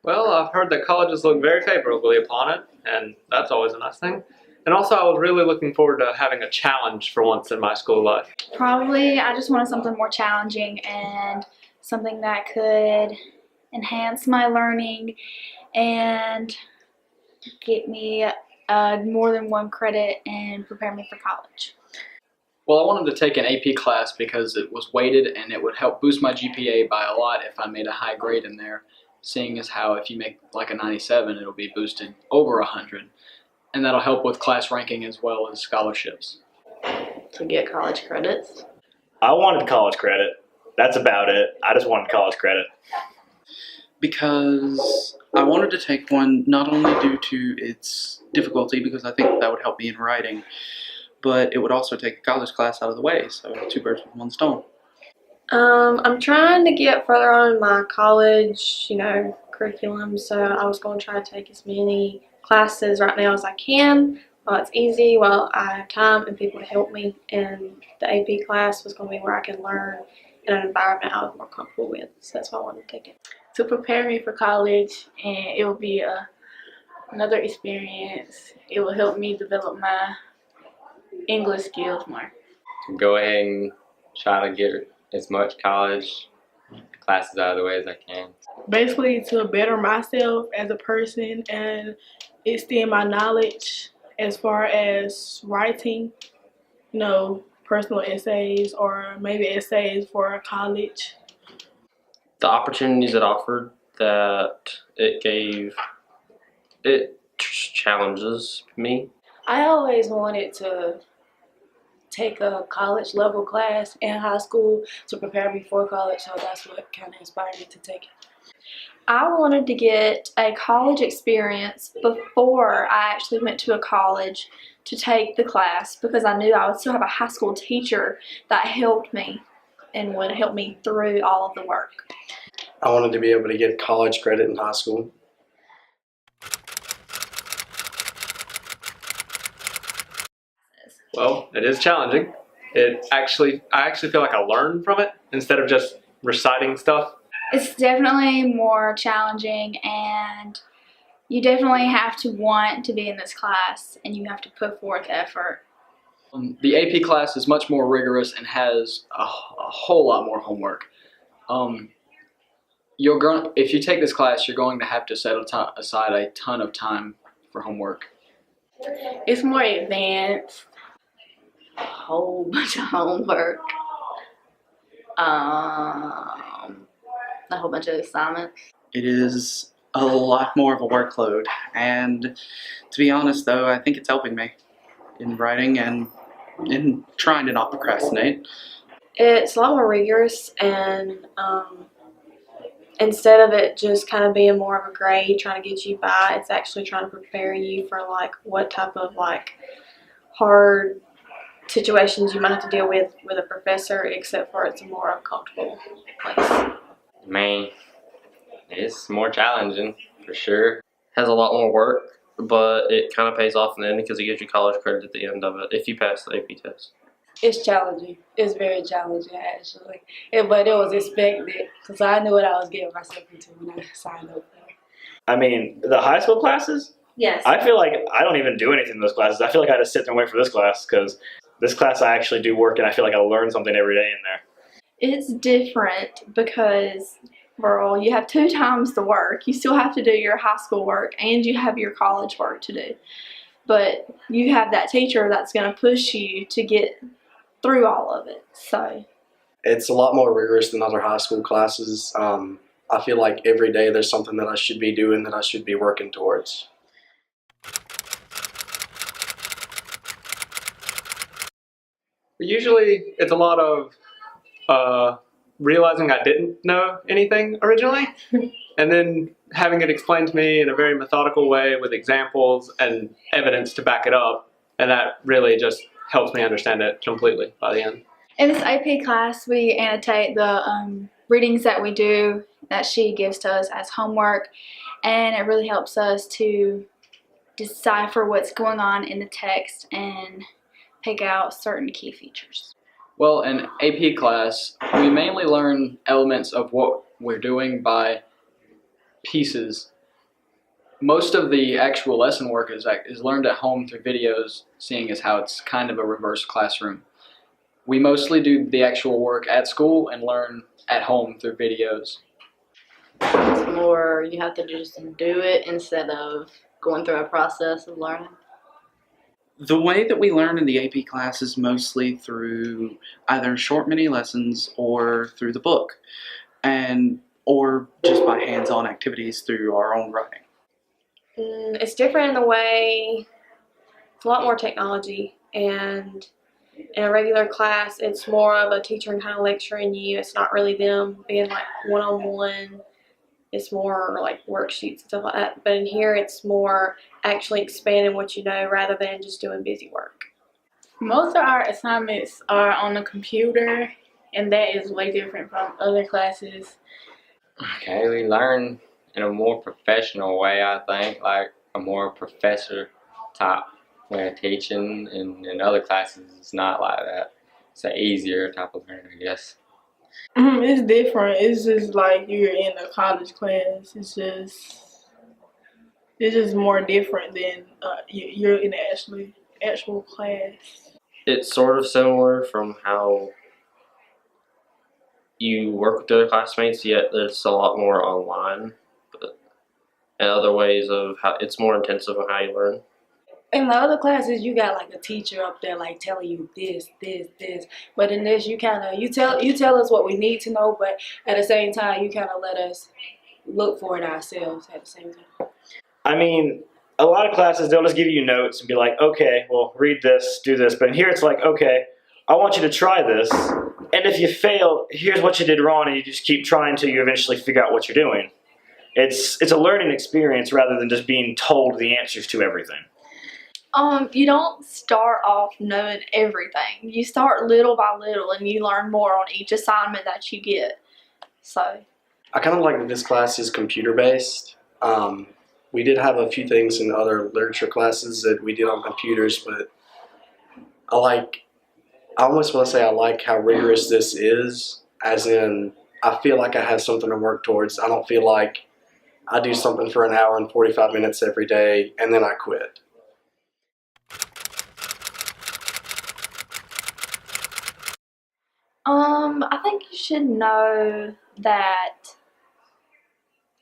Well, I've heard that colleges look very favorably upon it, and that's always a nice thing. And also, I was really looking forward to having a challenge for once in my school life. Probably, I just wanted something more challenging and something that could enhance my learning and get me more than one credit and prepare me for college. Well, I wanted to take an AP class because it was weighted and it would help boost my GPA by a lot if I made a high grade in there, seeing as how if you make like a 97, it'll be boosted over 100. And that'll help with class ranking as well as scholarships. To get college credits? I wanted college credit. That's about it. I just wanted college credit. Because I wanted to take one not only due to its difficulty, because I think that would help me in writing, but it would also take the college class out of the way, so 2 birds with 1 stone. I'm trying to get further on in my college, curriculum, so I was going to try to take as many classes right now as I can while it's easy, while I have time and people to help me, and the AP class was going to be where I can learn in an environment I was more comfortable with, so that's why I wanted to take it. To prepare me for college, and it will be another experience. It will help me develop my English skills more. To go ahead and try to get as much college classes out of the way as I can. Basically to better myself as a person and extend my knowledge as far as writing, personal essays or maybe essays for college. The opportunities it offered, that it gave, it challenges me. I always wanted to take a college level class in high school to prepare me for college, so that's what kind of inspired me to take it. I wanted to get a college experience before I actually went to a college to take the class, because I knew I would still have a high school teacher that helped me and would help me through all of the work. I wanted to be able to get college credit in high school. Well, it is challenging. I actually feel like I learn from it instead of just reciting stuff. It's definitely more challenging, and you definitely have to want to be in this class, and you have to put forth effort. The AP class is much more rigorous and has a whole lot more homework. If you take this class, you're going to have to set aside a ton of time for homework. It's more advanced. A whole bunch of homework. A whole bunch of assignments. It is a lot more of a workload, and to be honest though, I think it's helping me in writing and in trying to not procrastinate. It's a lot more rigorous, and instead of it just kind of being more of a grade trying to get you by, it's actually trying to prepare you for what type of hard situations you might have to deal with a professor, except for it's a more comfortable place. Man, it's more challenging for sure. Has a lot more work, but it kind of pays off in the end because it gives you college credit at the end of it if you pass the AP test. It's challenging. It's very challenging, actually. But it was expected, because I knew what I was getting myself into when I signed up for it. I mean, the high school classes? Yes. I feel like I don't even do anything in those classes. I feel like I just sit there and wait for this class, because this class I actually do work, and I feel like I learn something every day in there. It's different because, Burl, you have 2 times the work. You still have to do your high school work and you have your college work to do. But you have that teacher that's going to push you to get through all of it. So it's a lot more rigorous than other high school classes. I feel like every day there's something that I should be doing, that I should be working towards. Usually it's a lot of realizing I didn't know anything originally, and then having it explained to me in a very methodical way with examples and evidence to back it up, and that really just helps me understand it completely by the end. in this AP class, we annotate the readings that we do that she gives to us as homework, and it really helps us to decipher what's going on in the text and pick out certain key features. Well, in AP class, we mainly learn elements of what we're doing by pieces Most of the actual lesson work is learned at home through videos, seeing as how it's kind of a reverse classroom. We mostly do the actual work at school and learn at home through videos. It's more you have to just do it instead of going through a process of learning. The way that we learn in the AP class is mostly through either short mini lessons or through the book, or just by hands-on activities through our own writing. It's different in the way it's a lot more technology, and in a regular class it's more of a teacher kind of lecturing you. It's not really them being like one-on-one. It's more like worksheets and stuff like that. But in here it's more actually expanding what you know rather than just doing busy work. Most of our assignments are on the computer, and that is way different from other classes. Okay, we learn in a more professional way, I think, like a more professor type way of teaching, and in other classes it's not like that. It's an easier type of learning, I guess. It's different. It's just like you're in a college class. It's just more different than you're in the actual class. It's sort of similar from how you work with other classmates, yet there's a lot more online, but and other ways of how it's more intensive on how you learn. In the other classes, you got like a teacher up there like telling you this. But in this, you tell us what we need to know, but at the same time, you kind of let us look for it ourselves at the same time. I mean, a lot of classes, they'll just give you notes and be like, okay, well, read this, do this. But here it's like, okay, I want you to try this. And if you fail, here's what you did wrong, and you just keep trying until you eventually figure out what you're doing. It's a learning experience rather than just being told the answers to everything. You don't start off knowing everything. You start little by little, and you learn more on each assignment that you get. So I kind of like that this class is computer-based. We did have a few things in other literature classes that we did on computers, but I almost want to say I like how rigorous this is, as in I feel like I have something to work towards. I don't feel like I do something for an hour and 45 minutes every day and then I quit. I think you should know that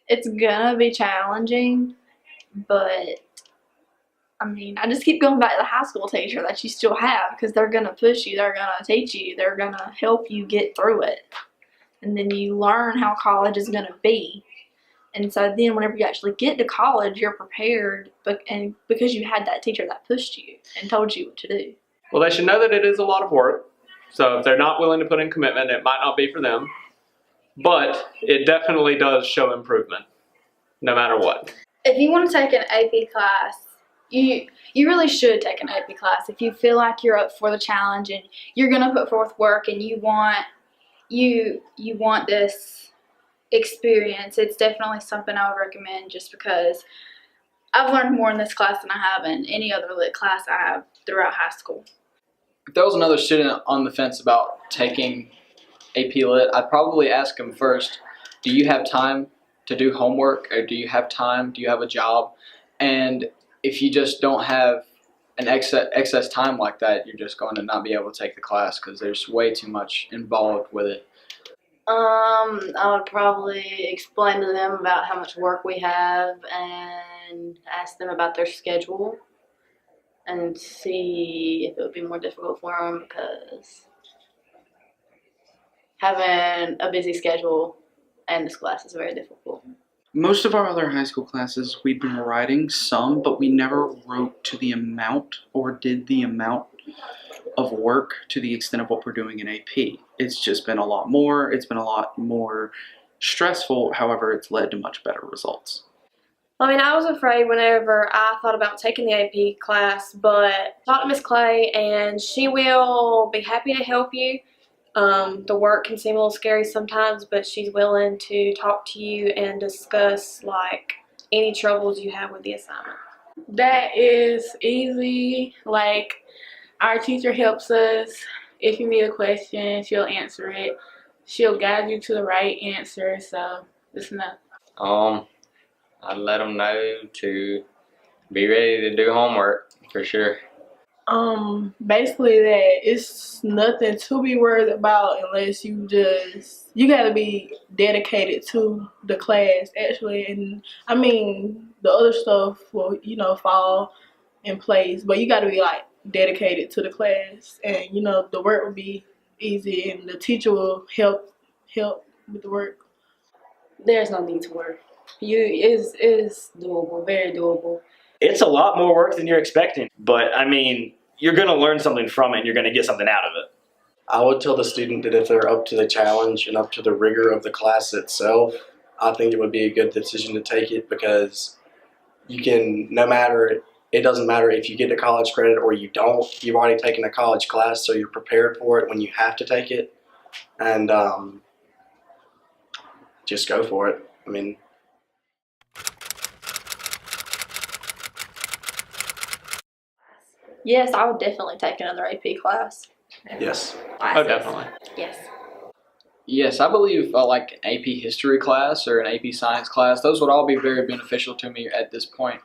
it's gonna be challenging, but I mean, I just keep going back to the high school teacher that you still have, because they're gonna push you, they're gonna teach you, they're gonna help you get through it, and then you learn how college is gonna be. And so then whenever you actually get to college, you're prepared, and because you had that teacher that pushed you and told you what to do. Well, they should know that it is a lot of work. So if they're not willing to put in commitment, it might not be for them. But it definitely does show improvement, no matter what. If you want to take an AP class, you really should take an AP class. If you feel like you're up for the challenge and you're going to put forth work and you want this experience, it's definitely something I would recommend, just because I've learned more in this class than I have in any other lit class I have throughout high school. If there was another student on the fence about taking AP Lit, I'd probably ask them first, do you have time to do homework, or do you have a job? And if you just don't have an excess time like that, you're just going to not be able to take the class because there's way too much involved with it. I would probably explain to them about how much work we have and ask them about their schedule and see if it would be more difficult for them, because having a busy schedule and this class is very difficult. Most of our other high school classes, we've been writing some, but we never wrote to the amount or did the amount of work to the extent of what we're doing in AP. It's just been a lot more. It's been a lot more stressful. However, it's led to much better results. I mean, I was afraid whenever I thought about taking the AP class, but I talked to Miss Clay and she will be happy to help you. The work can seem a little scary sometimes, but she's willing to talk to you and discuss like any troubles you have with the assignment. That is easy. Like, our teacher helps us. If you need a question, she'll answer it. She'll guide you to the right answer, so it's enough. I'd let them know to be ready to do homework for sure. Basically that it's nothing to be worried about unless you gotta be dedicated to the class actually, and I mean the other stuff will fall in place, but you gotta be like dedicated to the class, and the work will be easy, and the teacher will help with the work. There's no need to worry. It's doable, very doable. It's a lot more work than you're expecting, but I mean, you're going to learn something from it and you're going to get something out of it. I would tell the student that if they're up to the challenge and up to the rigor of the class itself, I think it would be a good decision to take it, because you can, it doesn't matter if you get a college credit or you don't, you've already taken a college class, so you're prepared for it when you have to take it, and just go for it. I mean, Yes, I would definitely take another AP class. yes. Oh, definitely. Yes. Yes, I believe like an AP history class or an AP science class, those would all be very beneficial to me at this point,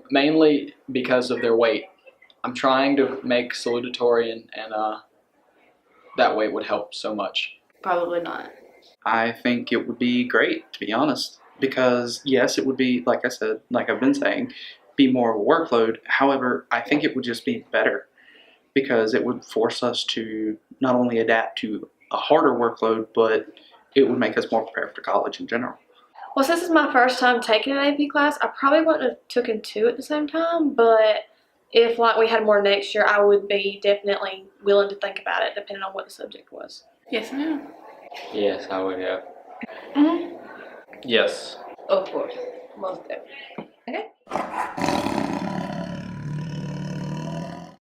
mainly because of their weight. I'm trying to make salutatory, and that weight would help so much. Probably not. I think it would be great, to be honest, because yes, it would be, like I said, like I've been saying, be more of a workload. However, I think it would just be better because it would force us to not only adapt to a harder workload, but it would make us more prepared for college in general. Well, since it's my first time taking an AP class, I probably wouldn't have taken two at the same time, but if like we had more next year, I would be definitely willing to think about it depending on what the subject was. Yes, ma'am. Yes, I would have. Mm-hmm. Yes. Of course, most definitely. Okay.